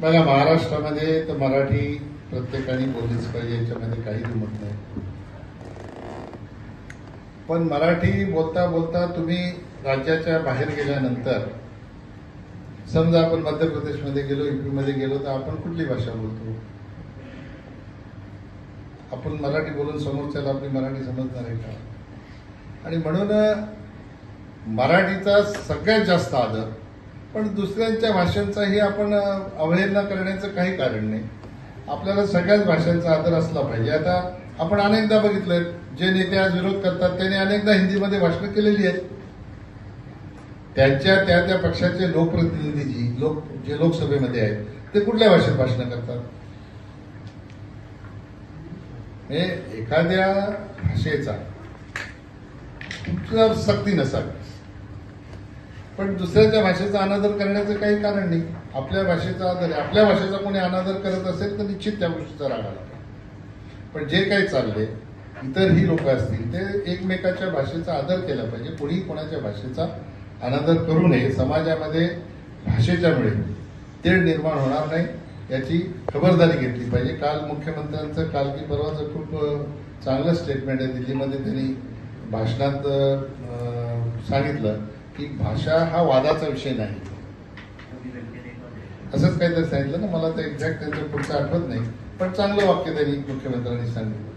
बघा, महाराष्ट्रामध्ये तर मराठी प्रत्येकाने बोललीच पाहिजे, याच्यामध्ये काही दुमत नाही. पण मराठी बोलता बोलता तुम्ही राज्याच्या बाहेर गेल्यानंतर, समजा आपण मध्य प्रदेशमध्ये गेलो, यूपी मध्ये गेलो, तर आपण कुठली भाषा बोलतो? आपण मराठी बोलून समोरच्याला आपली मराठी समजणार आहे का? आणि म्हणून मराठीचा सगळ्यात जास्त आदर, पण दुसऱ्यांच्या भाषांचाही आपण अवहेलना करण्याचं काही कारण नाही. आपल्याला सगळ्याच भाषांचा आदर असला पाहिजे. आता आपण अनेकदा बघितलं, जे नेते आज विरोध करतात त्यांनी अनेकदा हिंदीमध्ये भाषणं केलेली आहेत. त्यांच्या त्या पक्षाचे लोकप्रतिनिधी जे लोकसभेमध्ये आहेत ते कुठल्या भाषेत भाषणं करतात? एखाद्या भाषेचा सक्ती नसावी, पण दुसऱ्याच्या भाषेचा अनादर करण्याचं काही कारण नाही. आपल्या भाषेचा आदर आहे. आपल्या भाषेचा कोणी अनादर करत असेल तर निश्चित त्या गोष्टीचा राग आला पाहिजे. पण जे काही चाललंय, इतरही लोक असतील ते एकमेकाच्या भाषेचा आदर केला पाहिजे. कोणी कोणाच्या भाषेचा अनादर करू नये. समाजामध्ये भाषेच्यामुळे तेढ निर्माण होणार नाही याची खबरदारी घेतली पाहिजे. काल मुख्यमंत्र्यांचं काल की परवाचं खूप चांगलं स्टेटमेंट आहे. दिल्लीमध्ये त्यांनी भाषणात सांगितलं की भाषा हा वादाचा विषय नाही, असंच काहीतरी सांगितलं ना. मला तर एक्झॅक्ट त्यांचं पुढचं आठवत नाही, पण चांगलं वाक्य त्यांनी मुख्यमंत्र्यांनी सांगितलं.